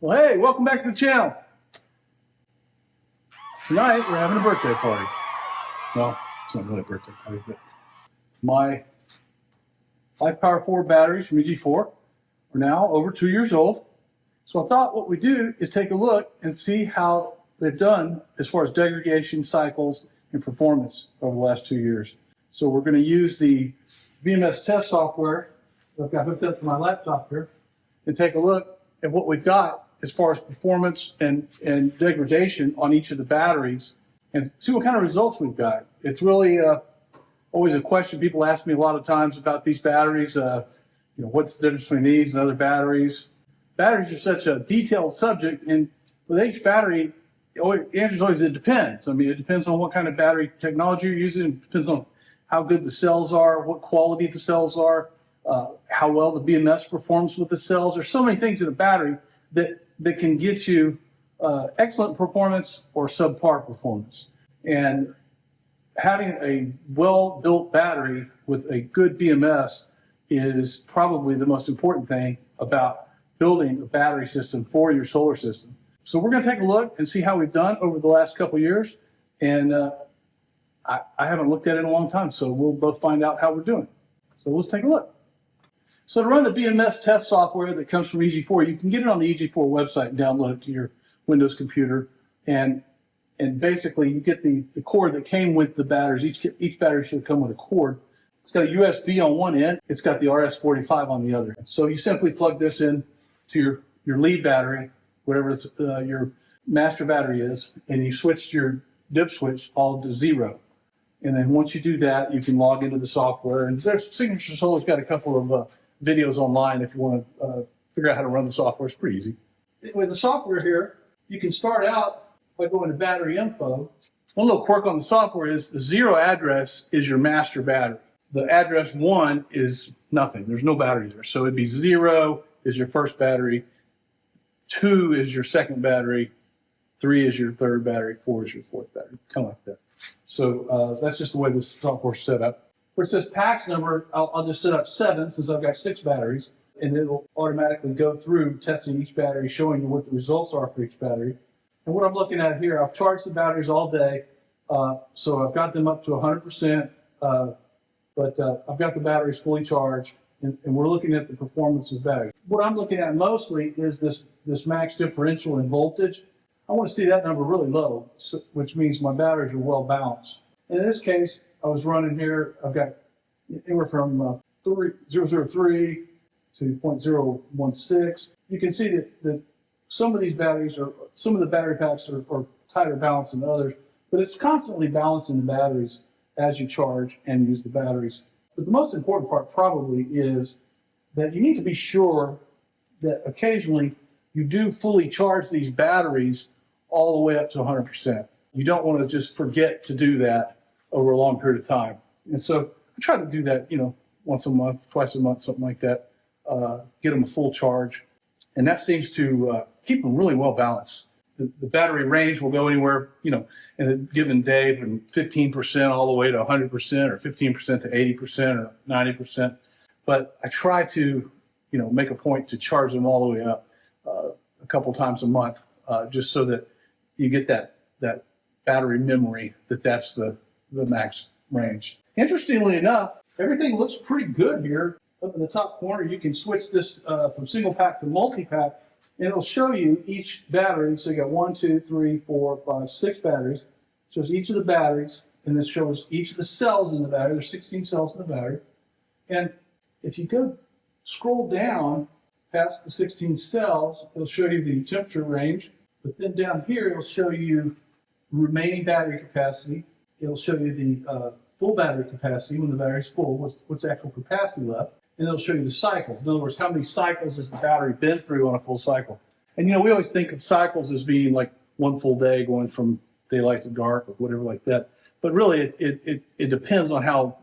Well, hey, welcome back to the channel. Tonight, we're having a birthday party. Well, it's not really a birthday party, but my LifePower4 batteries from EG4 are now over 2 years old. So I thought what we do is take a look and see how they've done as far as degradation, cycles, and performance over the last 2 years. So we're going to use the BMS Test software that I've got hooked up to my laptop here and take a look at what we've got as far as performance and degradation on each of the batteries and see what kind of results we've got. It's really always a question people ask me a lot of times about these batteries. What's the difference between these and other batteries? Batteries are such a detailed subject, and with each battery, the answer is always it depends. I mean, it depends on what kind of battery technology you're using. It depends on how good the cells are, what quality the cells are, how well the BMS performs with the cells. There's so many things in a battery that can get you excellent performance or subpar performance. And having a well-built battery with a good BMS is probably the most important thing about building a battery system for your solar system. So we're going to take a look and see how we've done over the last couple of years. And I haven't looked at it in a long time, so we'll both find out how we're doing. So let's take a look. So to run the BMS test software that comes from EG4, you can get it on the EG4 website and download it to your Windows computer. And basically you get the cord that came with the batteries. Each battery should come with a cord. It's got a USB on one end. It's got the RS-45 on the other end. So you simply plug this in to your lead battery, whatever your master battery is, and you switch your dip switch all to 0. And then once you do that, you can log into the software. And there's Signature Solar's got a couple of videos online if you want to figure out how to run the software. It's pretty easy. With the software here, you can start out by going to battery info. One little quirk on the software is the 0 address is your master battery. The address 1 is nothing. There's no battery there. So it'd be 0 is your first battery, 2 is your second battery, 3 is your third battery, 4 is your fourth battery, kind of like that. So that's just the way this software is set up. Where it says packs number, I'll just set up 7 since I've got 6 batteries, and it'll automatically go through testing each battery, showing you what the results are for each battery. And what I'm looking at here, I've charged the batteries all day, so I've got them up to 100%, but I've got the batteries fully charged, and we're looking at the performance of the battery. What I'm looking at mostly is this max differential in voltage. I want to see that number really low, which means my batteries are well balanced. And in this case, I was running here, I've got anywhere from 0.003 to 0.016. You can see that some of these batteries some of the battery packs are tighter balanced than others, but it's constantly balancing the batteries as you charge and use the batteries. But the most important part probably is that you need to be sure that occasionally you do fully charge these batteries all the way up to 100%. You don't want to just forget to do that over a long period of time. And so I try to do that, once a month, twice a month, something like that, get them a full charge. And that seems to keep them really well balanced. The battery range will go anywhere, in a given day from 15% all the way to 100% or 15% to 80% or 90%. But I try to, make a point to charge them all the way up a couple times a month, just so that you get that battery memory that's the max range. Interestingly enough, everything looks pretty good here. Up in the top corner, you can switch this from single pack to multi-pack, and it'll show you each battery. So you got 1, 2, 3, 4, 5, 6 batteries. It shows each of the batteries, and this shows each of the cells in the battery. There's 16 cells in the battery. And if you scroll down past the 16 cells, it'll show you the temperature range. But then down here, it'll show you remaining battery capacity. It'll show you the full battery capacity when the battery's full, what's the actual capacity left. And it'll show you the cycles. In other words, how many cycles has the battery been through on a full cycle. And we always think of cycles as being like one full day going from daylight to dark or whatever like that. But really, it depends on how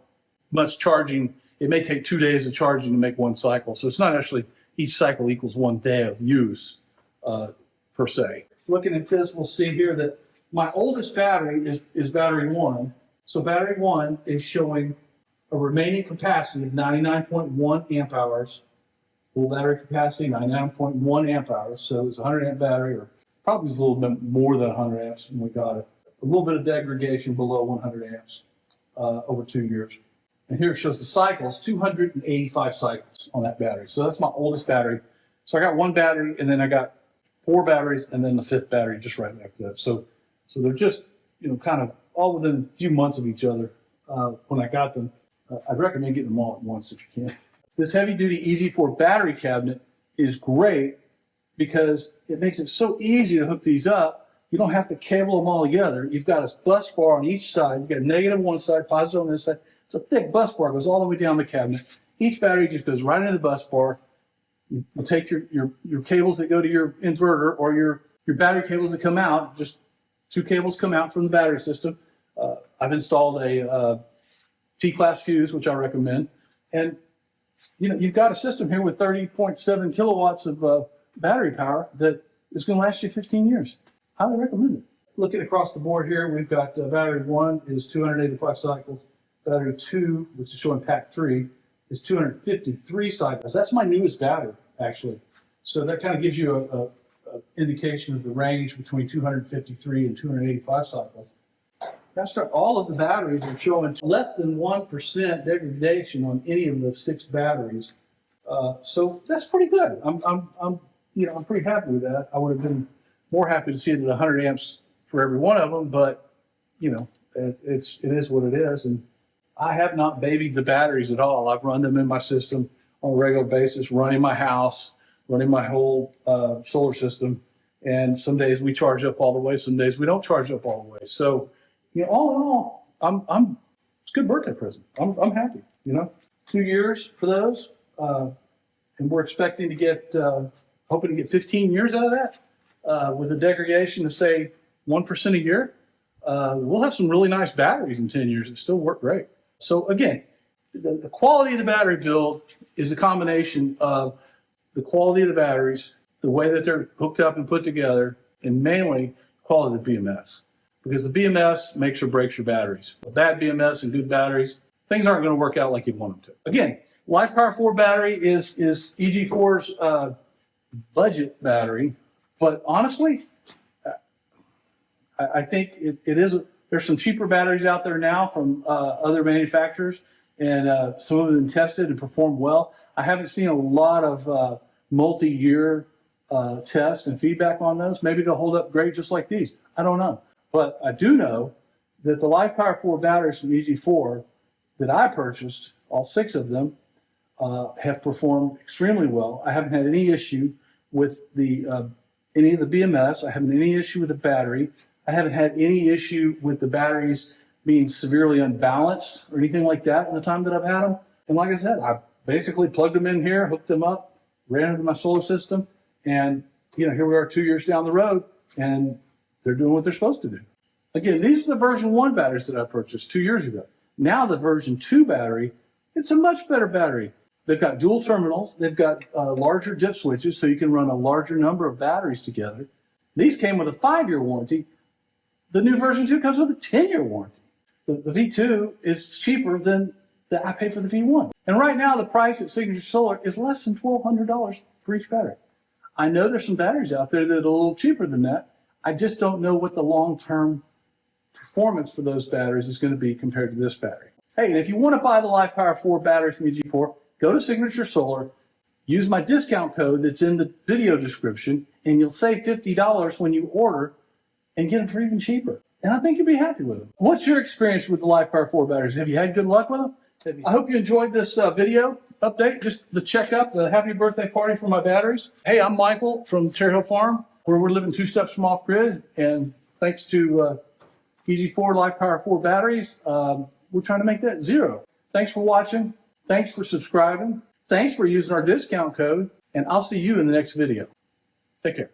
much charging. It may take 2 days of charging to make one cycle. So it's not actually each cycle equals 1 day of use per se. Looking at this, we'll see here that my oldest battery is battery 1. So battery 1 is showing a remaining capacity of 99.1 amp hours Full battery capacity, 99.1 amp hours. So it's a 100 amp battery, or probably was a little bit more than 100 amps when we got it. A little bit of degradation below 100 amps over 2 years. And here it shows the cycles, 285 cycles on that battery. So that's my oldest battery. So I got one battery, and then I got 4 batteries, and then the 5th battery just right after that. So they're just, kind of all within a few months of each other when I got them. I'd recommend getting them all at once if you can. This heavy-duty EG4 battery cabinet is great because it makes it so easy to hook these up. You don't have to cable them all together. You've got a bus bar on each side. You've got negative on one side, positive on this side. It's a thick bus bar. It goes all the way down the cabinet. Each battery just goes right into the bus bar. You take your cables that go to your inverter or your battery cables that come out. Just 2 cables come out from the battery system. I've installed a T-class fuse, which I recommend. And you've got a system here with 30.7 kilowatts of battery power that is going to last you 15 years. Highly recommend it. Looking across the board here, we've got battery 1 is 285 cycles. Battery 2, which is showing pack 3, is 253 cycles. That's my newest battery, actually. So that kind of gives you an indication of the range between 253 and 285 cycles. That's right. All of the batteries are showing less than 1% degradation on any of the 6 batteries. So that's pretty good. I'm pretty happy with that. I would have been more happy to see it at 100 amps for every one of them, but it is what it is. And I have not babied the batteries at all. I've run them in my system on a regular basis, running my house, running my whole solar system. And some days we charge up all the way. Some days we don't charge up all the way. So, all in all, it's a good birthday present. I'm happy. 2 years for those, and we're expecting to get, hoping to get 15 years out of that, with a degradation of say 1% a year. We'll have some really nice batteries in 10 years that still work great. So again, the quality of the battery build is a combination of the quality of the batteries, the way that they're hooked up and put together, and mainly quality of the BMS. Because the BMS makes or breaks your batteries. A bad BMS and good batteries, things aren't going to work out like you'd want them to. Again, LifePower4 battery is EG4's budget battery, but honestly, I think it is. There's some cheaper batteries out there now from other manufacturers, and some of them have been tested and performed well. I haven't seen a lot of multi-year tests and feedback on those. Maybe they'll hold up great just like these. I don't know. But I do know that the LifePower4 batteries from EG4 that I purchased, all 6 of them, have performed extremely well. I haven't had any issue with any of the BMS. I haven't had any issue with the battery. I haven't had any issue with the batteries being severely unbalanced or anything like that in the time that I've had them. And like I said, I basically plugged them in here, hooked them up, ran into my solar system, and here we are 2 years down the road, and they're doing what they're supposed to do. Again, these are the version 1 batteries that I purchased 2 years ago. Now the version 2 battery, it's a much better battery. They've got dual terminals. They've got larger dip switches, so you can run a larger number of batteries together. These came with a 5-year warranty. The new version 2 comes with a 10-year warranty. The V2 is cheaper than I paid for the V1. And right now, the price at Signature Solar is less than $1,200 for each battery. I know there's some batteries out there that are a little cheaper than that. I just don't know what the long-term performance for those batteries is going to be compared to this battery. Hey, and if you want to buy the LifePower4 battery from EG4, go to Signature Solar, use my discount code that's in the video description, and you'll save $50 when you order and get them for even cheaper. And I think you'll be happy with them. What's your experience with the LifePower4 batteries? Have you had good luck with them? I hope you enjoyed this video update, just the checkup, the happy birthday party for my batteries. Hey, I'm Michael from Terre Hill Farm, where we're living 2 steps from off-grid. And thanks to EG4 LifePower4 batteries, we're trying to make that 0. Thanks for watching. Thanks for subscribing. Thanks for using our discount code. And I'll see you in the next video. Take care.